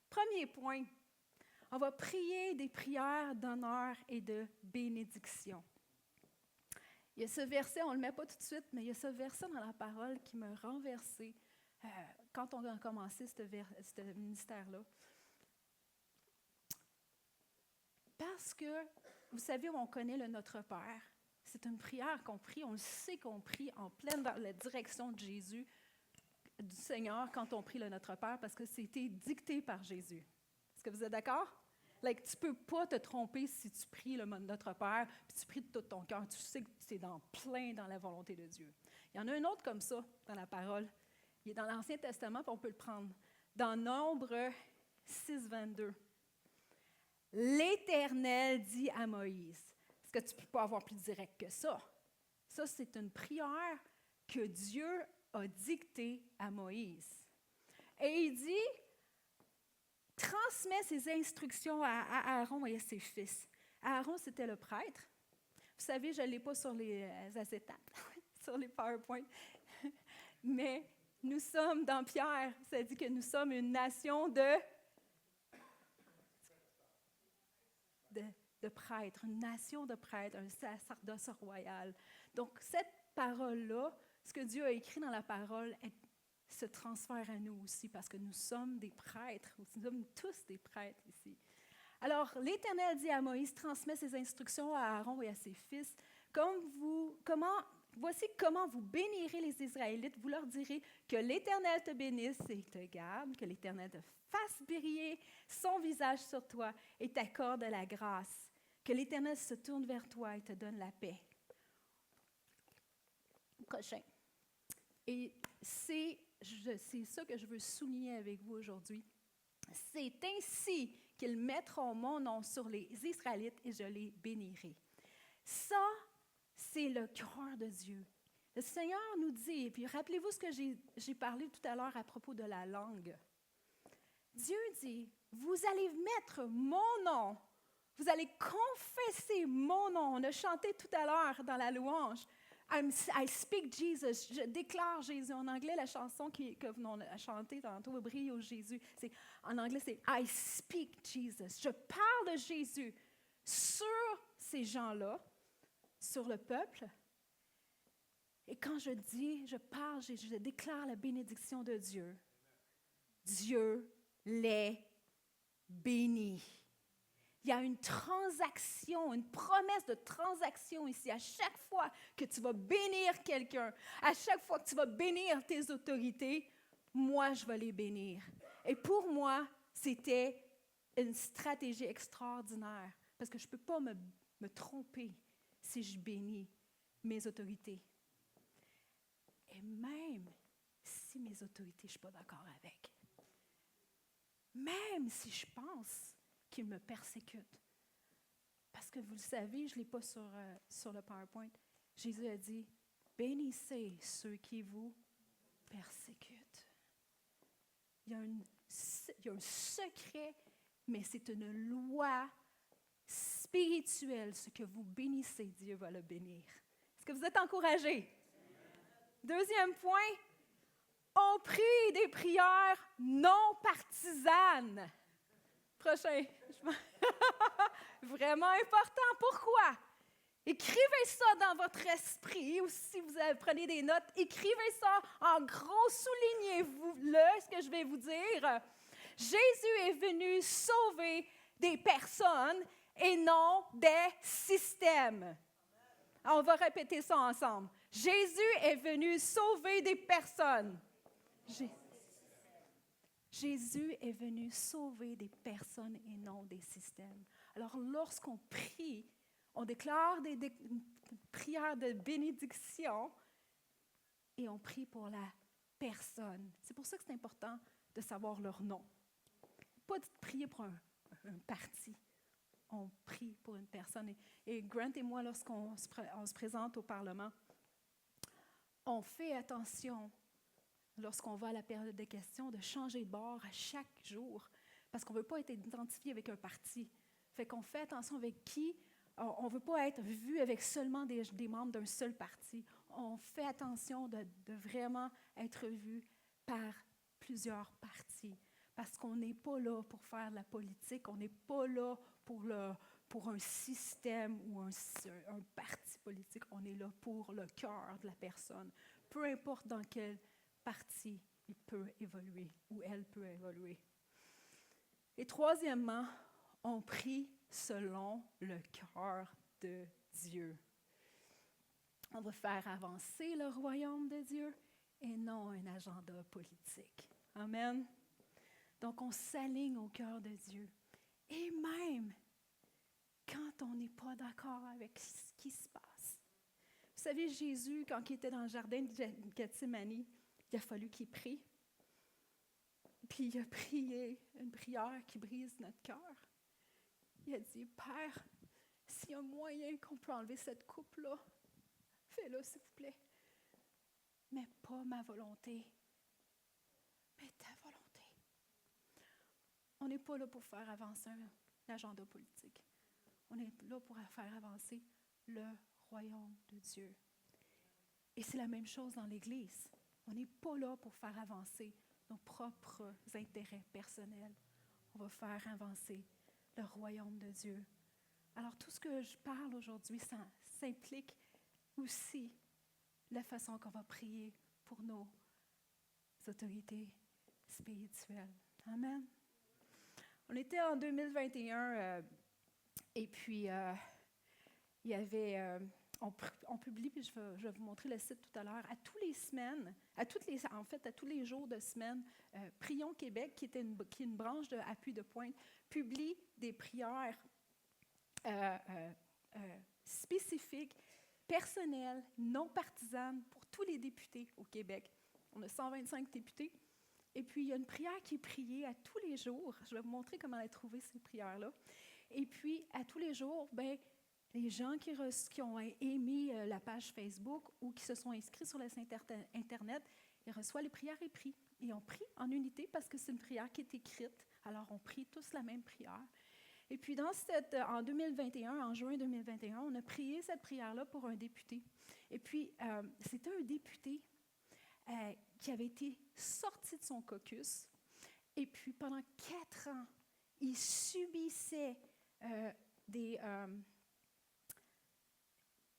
Premier point, on va prier des prières d'honneur et de bénédiction. Il y a ce verset, on ne le met pas tout de suite, mais il y a ce verset dans la parole qui m'a renversé quand on a commencé ce ministère-là. Parce que, vous savez, on connaît le Notre Père. C'est une prière qu'on prie, on le sait qu'on prie en pleine dans la direction de Jésus, du Seigneur, quand on prie le Notre Père, parce que c'était dicté par Jésus. Est-ce que vous êtes d'accord? Like, tu ne peux pas te tromper si tu pries le Notre Père, puis tu pries de tout ton cœur. Tu sais que tu es plein dans la volonté de Dieu. Il y en a un autre comme ça dans la parole. Il est dans l'Ancien Testament, puis on peut le prendre. Dans Nombre 6, 22. L'Éternel dit à Moïse. Est-ce que tu ne peux pas avoir plus direct que ça? Ça, c'est une prière que Dieu a dictée à Moïse. Et il dit, transmet ses instructions à Aaron et à ses fils. Aaron, c'était le prêtre. Vous savez, je ne l'ai pas sur les acétates, sur les PowerPoint. Mais nous sommes, dans Pierre, ça dit que nous sommes une nation de prêtres, une nation de prêtres, un sacerdoce royal. Donc, cette parole-là, ce que Dieu a écrit dans la parole, se transfère à nous aussi, parce que nous sommes des prêtres. Nous sommes tous des prêtres ici. Alors, l'Éternel dit à Moïse, transmet ses instructions à Aaron et à ses fils. Voici comment vous bénirez les Israélites. Vous leur direz que l'Éternel te bénisse et te garde, que l'Éternel te fasse briller son visage sur toi et t'accorde la grâce. Que l'Éternel se tourne vers toi et te donne la paix. Prochain. Et c'est ça que je veux souligner avec vous aujourd'hui. C'est ainsi qu'ils mettront mon nom sur les Israélites et je les bénirai. Ça, c'est le cœur de Dieu. Le Seigneur nous dit, et puis rappelez-vous ce que j'ai parlé tout à l'heure à propos de la langue. Dieu dit, vous allez mettre mon nom, vous allez confesser mon nom. On a chanté tout à l'heure dans la louange. I speak Jesus. Je déclare Jésus. En anglais, la chanson que vous avez chantée tantôt, Brille au Jésus. En anglais, c'est I speak Jesus. Je parle de Jésus sur ces gens-là, sur le peuple. Et quand je dis, je parle, je déclare la bénédiction de Dieu. Dieu les bénit. Il y a une transaction, une promesse de transaction ici. À chaque fois que tu vas bénir quelqu'un, à chaque fois que tu vas bénir tes autorités, moi, je vais les bénir. Et pour moi, c'était une stratégie extraordinaire parce que je ne peux pas me tromper si je bénis mes autorités. Et même si mes autorités, je ne suis pas d'accord avec, même si je pense qu'ils me persécutent, parce que vous le savez, je ne l'ai pas sur le PowerPoint, Jésus a dit, bénissez ceux qui vous persécutent. Il y a un secret, mais c'est une loi spirituelle. Ce que vous bénissez, Dieu va le bénir. Est-ce que vous êtes encouragés? Deuxième point, on prie des prières non partisanes. Prochain. Vraiment important. Pourquoi? Écrivez ça dans votre esprit, ou si vous prenez des notes, écrivez ça en gros, soulignez-vous-le, ce que je vais vous dire. Jésus est venu sauver des personnes et non des systèmes. On va répéter ça ensemble. Jésus est venu sauver des personnes. Jésus est venu sauver des personnes et non des systèmes. Alors, lorsqu'on prie, on déclare des prières de bénédiction et on prie pour la personne. C'est pour ça que c'est important de savoir leur nom. Pas de prier pour un parti. On prie pour une personne. Et Grant et moi, lorsqu'on se présente au Parlement, on fait attention, lorsqu'on va à la période de questions, de changer de bord à chaque jour, parce qu'on ne veut pas être identifié avec un parti. Fait qu'on fait attention avec qui. On ne veut pas être vu avec seulement des membres d'un seul parti. On fait attention de vraiment être vu par plusieurs partis. Parce qu'on n'est pas là pour faire de la politique, on n'est pas là pour un système ou un parti politique, on est là pour le cœur de la personne. Peu importe dans quel parti il peut évoluer ou elle peut évoluer. Et troisièmement, on prie selon le cœur de Dieu. On va faire avancer le royaume de Dieu et non un agenda politique. Amen. Donc, on s'aligne au cœur de Dieu. Et même quand on n'est pas d'accord avec ce qui se passe. Vous savez, Jésus, quand il était dans le jardin de Gethsémani, il a fallu qu'il prie. Puis il a prié une prière qui brise notre cœur. Il a dit, Père, s'il y a un moyen qu'on peut enlever cette coupe-là, fais-le, s'il vous plaît. Mais pas ma volonté, mais ta volonté. On n'est pas là pour faire avancer un agenda politique. On est là pour faire avancer le royaume de Dieu. Et c'est la même chose dans l'Église. On n'est pas là pour faire avancer nos propres intérêts personnels. On va faire avancer le royaume de Dieu. Alors, tout ce que je parle aujourd'hui, ça s'implique aussi la façon qu'on va prier pour nos autorités spirituelles. Amen. On était en 2021 et puis il y avait, on publie, puis je vais vous montrer le site tout à l'heure, à tous les semaines, à tous les jours de semaine, Prions Québec, qui est une branche de Appui de Pointe, publie des prières spécifiques, personnelles, non partisanes pour tous les députés au Québec. On a 125 députés. Et puis, il y a une prière qui est priée à tous les jours. Je vais vous montrer comment elle a trouvé ces prières-là. Et puis, à tous les jours, les gens qui ont émis la page Facebook ou qui se sont inscrits sur le site Internet, ils reçoivent les prières et prient. Et on prie en unité parce que c'est une prière qui est écrite. Alors, on prie tous la même prière. Et puis, en 2021, en juin 2021, on a prié cette prière-là pour un député. Et puis, c'était un député qui avait été sorti de son caucus. Et puis, pendant 4 ans, il subissait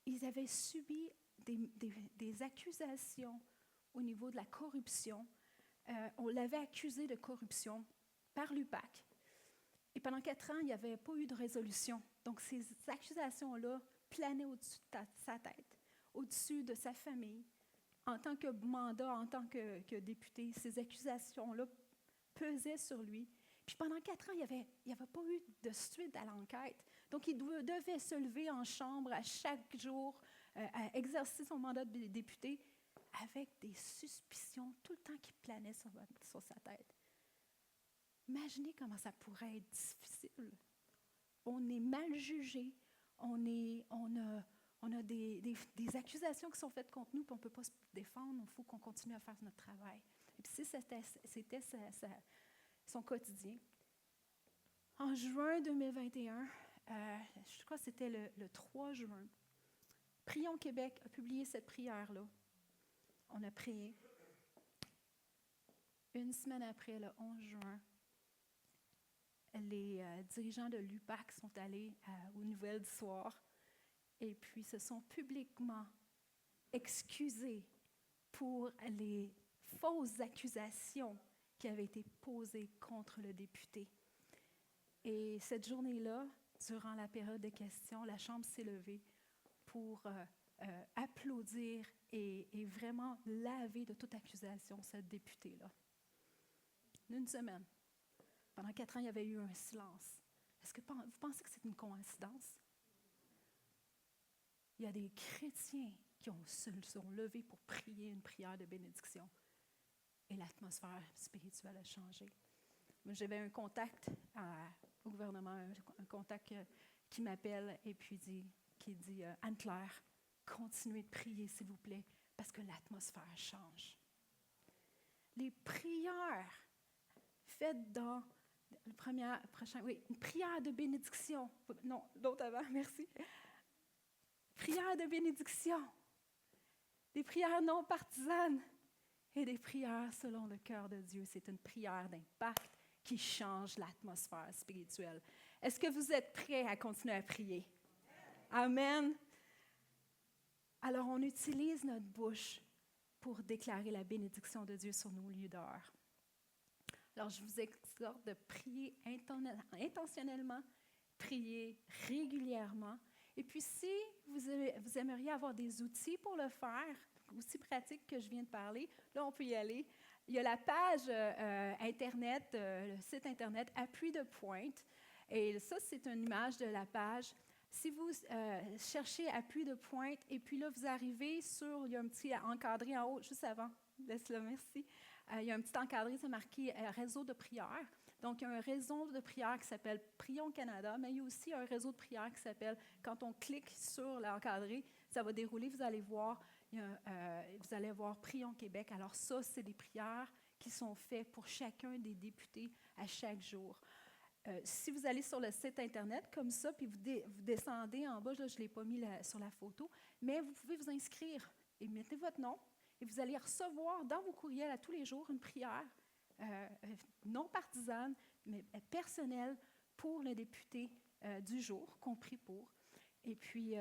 ils avaient subi des accusations au niveau de la corruption. On l'avait accusé de corruption par l'UPAC. Et pendant 4 ans, il n'y avait pas eu de résolution. Donc, ces accusations-là planaient au-dessus de sa tête, au-dessus de sa famille. En tant que mandat, en tant que député, ces accusations-là pesaient sur lui. Puis pendant 4 ans, il n'y avait pas eu de suite à l'enquête. Donc, il devait se lever en chambre à chaque jour, à exercer son mandat de député avec des suspicions tout le temps qui planaient sur sa tête. Imaginez comment ça pourrait être difficile. On est mal jugé, on a des accusations qui sont faites contre nous, puis on ne peut pas se défendre, il faut qu'on continue à faire notre travail. Et puis c'était son quotidien. En juin 2021, je crois que c'était le 3 juin, Prions Québec a publié cette prière-là. On a prié. Une semaine après, le 11 juin, les dirigeants de l'UPAC sont allés aux Nouvelles du soir et puis se sont publiquement excusés pour les fausses accusations qui avaient été posées contre le député. Et cette journée-là, durant la période de questions, la Chambre s'est levée pour applaudir et vraiment laver de toute accusation ce député-là. Une semaine. Pendant 4 ans, il y avait eu un silence. Est-ce que vous pensez que c'est une coïncidence? Il y a des chrétiens qui se sont levés pour prier une prière de bénédiction. Et l'atmosphère spirituelle a changé. J'avais un contact au gouvernement, un contact qui m'appelle et puis qui dit « Anne-Claire, continuez de prier, s'il vous plaît, parce que l'atmosphère change. » Les prières faites dans une prière de bénédiction. Non, l'autre avant, merci. Prière de bénédiction. Des prières non partisanes et des prières selon le cœur de Dieu. C'est une prière d'impact qui change l'atmosphère spirituelle. Est-ce que vous êtes prêts à continuer à prier? Amen. Alors, on utilise notre bouche pour déclarer la bénédiction de Dieu sur nos lieux d'heure. Alors, je vous exhorte de prier intentionnellement, prier régulièrement. Et puis, si vous aimeriez avoir des outils pour le faire, aussi pratiques que je viens de parler, là, on peut y aller. Il y a la page Internet, le site Internet Appui de pointe. Et ça, c'est une image de la page. Si vous cherchez Appui de pointe, et puis là, vous arrivez sur, il y a un petit encadré en haut, juste avant, laisse-le, merci. Il y a un petit encadré, c'est marqué réseau de prière. Donc, il y a un réseau de prière qui s'appelle Prions Canada, mais il y a aussi un réseau de prière qui s'appelle, quand on clique sur l'encadré, ça va dérouler, vous allez voir Prions Québec. Alors ça, c'est des prières qui sont faites pour chacun des députés à chaque jour. Si vous allez sur le site Internet comme ça, puis vous descendez en bas, là, je ne l'ai pas mis sur la photo, mais vous pouvez vous inscrire et mettez votre nom et vous allez recevoir dans vos courriels à tous les jours une prière non partisane, mais personnelle pour le député du jour, qu'on prie pour. Et puis,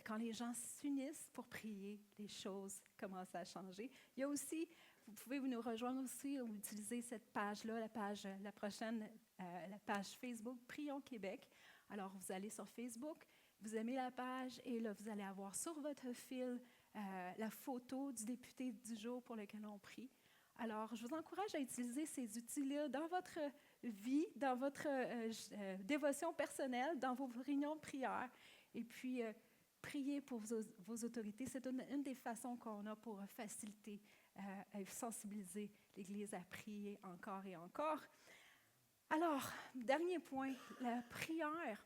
quand les gens s'unissent pour prier, les choses commencent à changer. Il y a aussi, vous pouvez nous rejoindre aussi ou utiliser cette page-là, la prochaine, la page Facebook Prions Québec. Alors, vous allez sur Facebook, vous aimez la page et là, vous allez avoir sur votre fil la photo du député du jour pour lequel on prie. Alors, je vous encourage à utiliser ces outils-là dans votre vie, dans votre dévotion personnelle, dans vos réunions de prière. Et puis, prier pour vos autorités. C'est une des façons qu'on a pour faciliter et sensibiliser l'Église à prier encore et encore. Alors, dernier point, la prière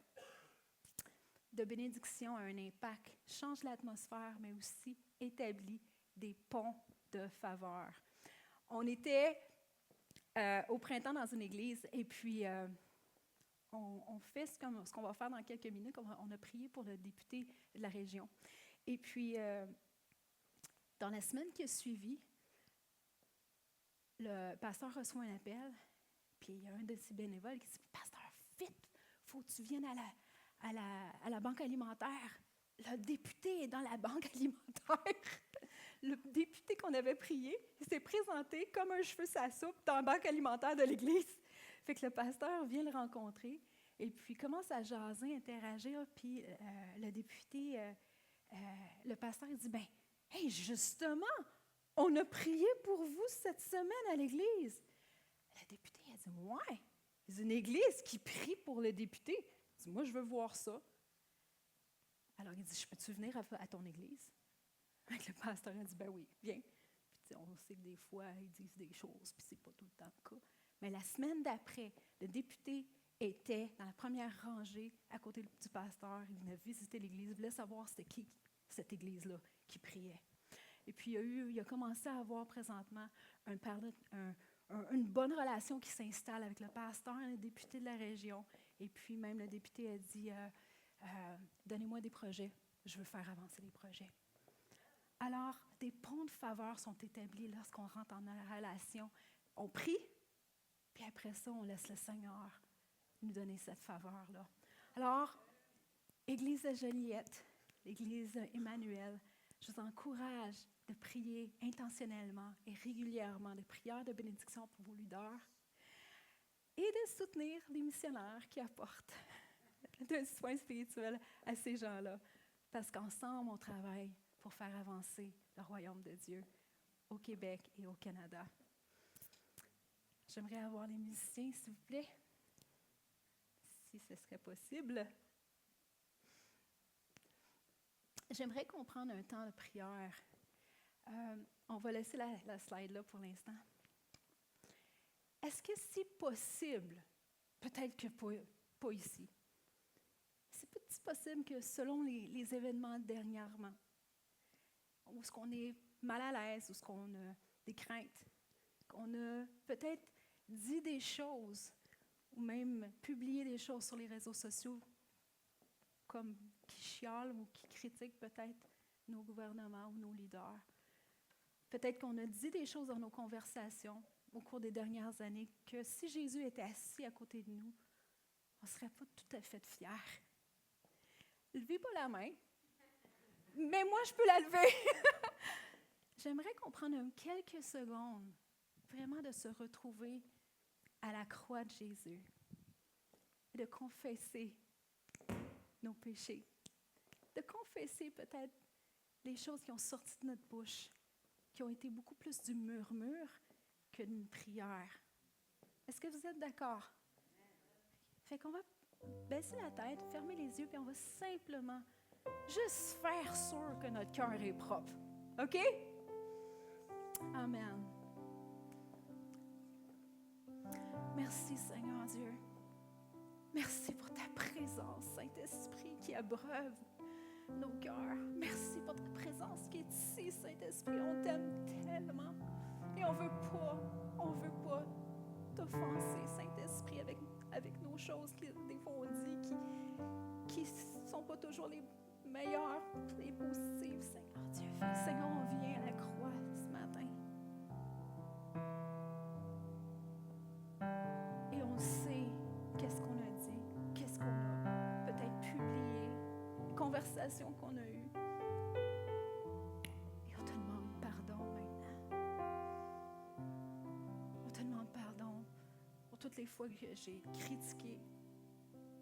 de bénédiction a un impact, change l'atmosphère, mais aussi établit des ponts de faveur. On était au printemps dans une église et puis on fait ce qu'on va faire dans quelques minutes. On a prié pour le député de la région. Et puis, dans la semaine qui a suivi, le pasteur reçoit un appel, puis il y a un de ses bénévoles qui dit « Pasteur, vite, il faut que tu viennes à la banque alimentaire. Le député est dans la banque alimentaire. » Le député qu'on avait prié, il s'est présenté comme un cheveu sa soupe dans la banque alimentaire de l'église. Fait que le pasteur vient le rencontrer et puis commence à jaser, interagir. Puis le député, le pasteur, il dit « Ben, hey, justement, on a prié pour vous cette semaine à l'église. » Le député a dit « Ouais, c'est une église qui prie pour le député. » Il dit « Moi, je veux voir ça. » Alors il dit « Je peux-tu venir à ton église? » Le pasteur a dit « Ben oui, viens. » Puis on sait que des fois, ils disent des choses, puis c'est pas tout le temps le cas. Mais la semaine d'après, le député était dans la première rangée à côté du pasteur. Il venait visiter l'église, il voulait savoir c'était qui cette église-là qui priait. Et puis il a commencé à avoir présentement une bonne relation qui s'installe avec le pasteur et le député de la région. Et puis même le député a dit Donnez-moi des projets, je veux faire avancer les projets. Alors, des ponts de faveur sont établis lorsqu'on rentre en relation. On prie, puis après ça, on laisse le Seigneur nous donner cette faveur-là. Alors, Église de Joliette, l'Église Emmanuel, je vous encourage de prier intentionnellement et régulièrement, des prières de bénédiction pour vos leaders et de soutenir les missionnaires qui apportent un soin spirituel à ces gens-là. Parce qu'ensemble, on travaille pour faire avancer le royaume de Dieu au Québec et au Canada. J'aimerais avoir les musiciens, s'il vous plaît, si ce serait possible. J'aimerais qu'on prenne un temps de prière. On va laisser la slide là pour l'instant. Est-ce que c'est possible, peut-être que pas ici, c'est possible que selon les événements dernièrement, où est-ce qu'on est mal à l'aise, où est-ce qu'on a des craintes, qu'on a peut-être dit des choses, ou même publié des choses sur les réseaux sociaux, comme qui chialent ou qui critiquent peut-être nos gouvernements ou nos leaders. Peut-être qu'on a dit des choses dans nos conversations au cours des dernières années que si Jésus était assis à côté de nous, on ne serait pas tout à fait fiers. Levez pas la main, mais moi, je peux la lever. J'aimerais qu'on prenne quelques secondes, vraiment de se retrouver à la croix de Jésus et de confesser nos péchés, de confesser peut-être les choses qui ont sorti de notre bouche, qui ont été beaucoup plus du murmure que d'une prière. Est-ce que vous êtes d'accord? Fait qu'on va baisser la tête, fermer les yeux, puis on va simplement juste faire sûr que notre cœur est propre. OK? Amen. Merci, Seigneur Dieu. Merci pour ta présence, Saint-Esprit, qui abreuve nos cœurs. Merci pour ta présence qui est ici, Saint-Esprit. On t'aime tellement. Et on veut pas t'offenser, Saint-Esprit, avec nos choses que des fois on dit qui sont pas toujours les meilleures, les positives, Seigneur Dieu. Seigneur, on vient à la croix ce matin. Et on sait qu'est-ce qu'on a dit, qu'est-ce qu'on a peut-être publié, les conversations qu'on a eues. Et on te demande pardon maintenant. On te demande pardon pour toutes les fois que j'ai critiqué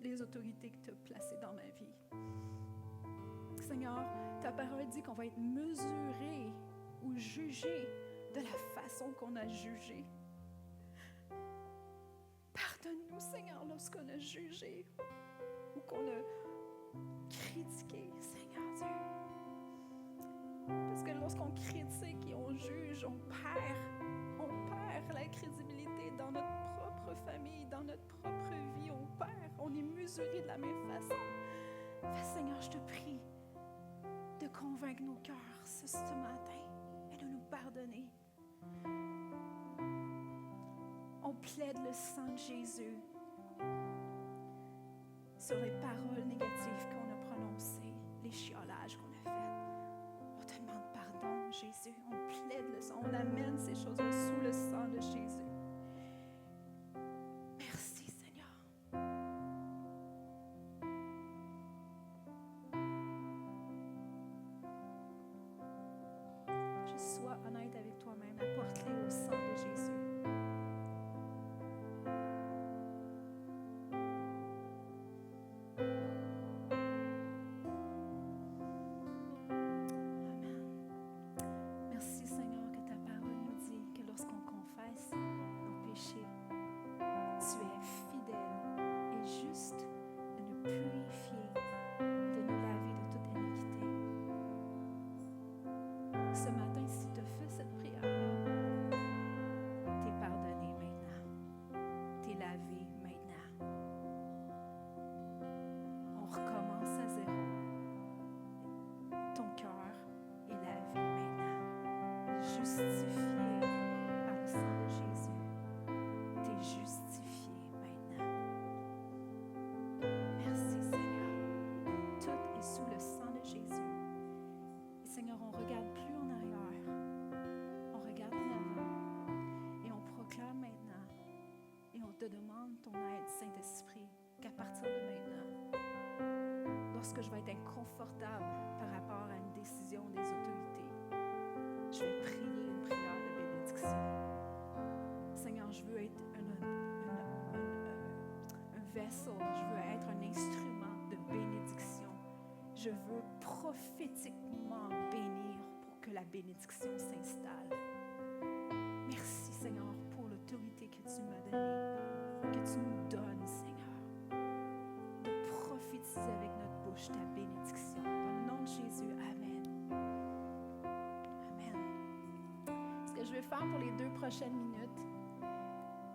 les autorités que tu as placées dans ma vie. Seigneur, ta parole dit qu'on va être mesuré ou jugé de la façon qu'on a jugé. Pardonne-nous, Seigneur, lorsqu'on a jugé ou qu'on a critiqué, Seigneur Dieu. Parce que lorsqu'on critique et on juge, on perd la crédibilité dans notre propre famille, dans notre propre vie. On est mesuré de la même façon. Seigneur, je te prie de convaincre nos cœurs ce matin et de nous pardonner. On plaide le sang de Jésus sur les paroles négatives qu'on a prononcées, les chiolages qu'on a faits. On te demande pardon, Jésus. On plaide le sang. On amène ces choses-là sous le sang de Jésus. Merci, Seigneur. Juste sois honnête avec toi-même. Apporte-les au sang de Jésus. Ce matin, si tu as fait cette prière-là, tu es pardonné maintenant. Tu es lavé maintenant. On recommence à zéro. Ton cœur est lavé maintenant. Justifié par le sang de Jésus. Tu es justifié maintenant. Merci, Seigneur. Tout est sous le sang de Jésus. Et Seigneur, on ne regarde plus en arrière. On regarde en avant. Et on proclame maintenant. Et on te demande ton aide, Saint-Esprit, qu'à partir de maintenant, lorsque je vais être inconfortable par rapport à une décision des autorités, je vais prier une prière de bénédiction. Seigneur, je veux être un vaisseau, je veux être un instrument de bénédiction. Je veux prophétiquement bénir pour que la bénédiction s'installe. Merci, Seigneur, pour l'autorité que tu m'as donnée, que tu nous donnes, Seigneur, de prophétiser avec notre bouche ta bénédiction. Dans le nom de Jésus, Amen. Amen. Ce que je vais faire pour les 2 prochaines minutes,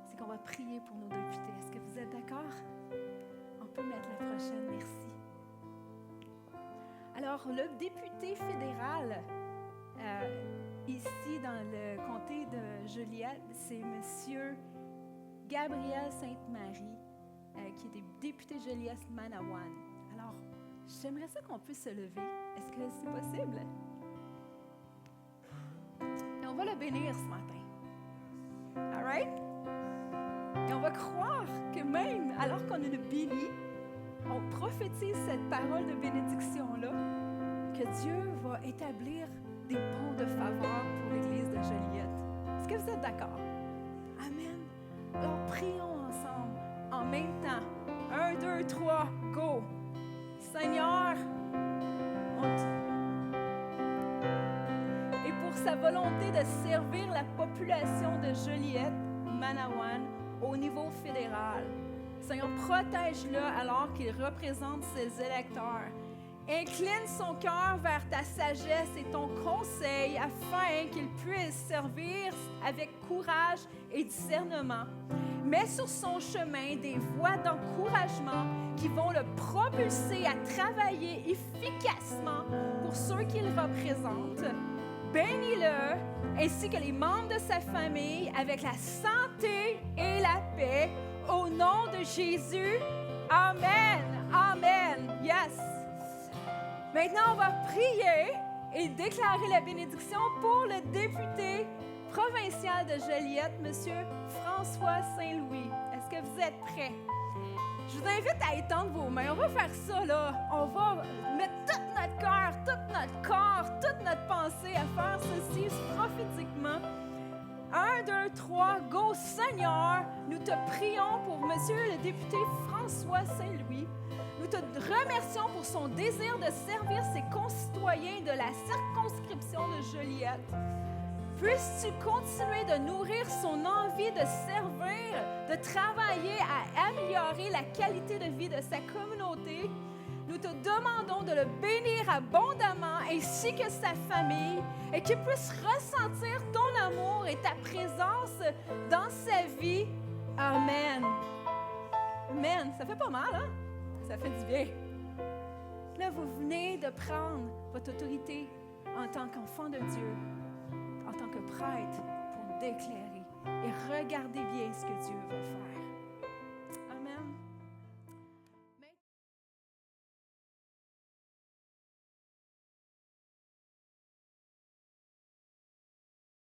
c'est qu'on va prier pour nos députés. Est-ce que vous êtes d'accord? On peut mettre la prochaine, merci. Alors, le député fédéral, ici dans le comté de Joliette, c'est M. Gabriel Sainte-Marie, qui est député Joliette-Manawan. Alors, j'aimerais ça qu'on puisse se lever. Est-ce que c'est possible? Et on on va le bénir ce matin. All right? Et on va croire que même alors qu'on a une bénie, on prophétise cette parole de bénédiction-là, que Dieu va établir des ponts de faveur pour l'Église de Joliette. Est-ce que vous êtes d'accord? Amen. Alors prions ensemble en même temps. 1, 2, 3, go! Seigneur, et pour sa volonté de servir la population de Joliette, Manawan, au niveau fédéral. Seigneur, protège-le alors qu'il représente ses électeurs. Incline son cœur vers ta sagesse et ton conseil afin qu'il puisse servir avec courage et discernement. Mets sur son chemin des voies d'encouragement qui vont le propulser à travailler efficacement pour ceux qu'il représente. Bénis-le ainsi que les membres de sa famille avec la santé et la paix. Au nom de Jésus, Amen. Amen. Yes. Maintenant, on va prier et déclarer la bénédiction pour le député provincial de Joliette, M. François Saint-Louis. Est-ce que vous êtes prêts? Je vous invite à étendre vos mains. On va faire ça, là. On va mettre tout notre cœur, tout notre corps, toute notre pensée à faire ceci prophétiquement. 1, 2, 3, go Seigneur! Nous te prions pour Monsieur le député François Saint-Louis. Nous te remercions pour son désir de servir ses concitoyens de la circonscription de Joliette. Puisses-tu continuer de nourrir son envie de servir, de travailler à améliorer la qualité de vie de sa communauté. Nous te demandons de le bénir abondamment ainsi que sa famille et qu'il puisse ressentir ton amour et ta présence dans sa vie. Amen. Amen. Ça fait pas mal, hein? Ça fait du bien. Là, vous venez de prendre votre autorité en tant qu'enfant de Dieu, en tant que prêtre, pour déclarer. Et regardez bien ce que Dieu va faire.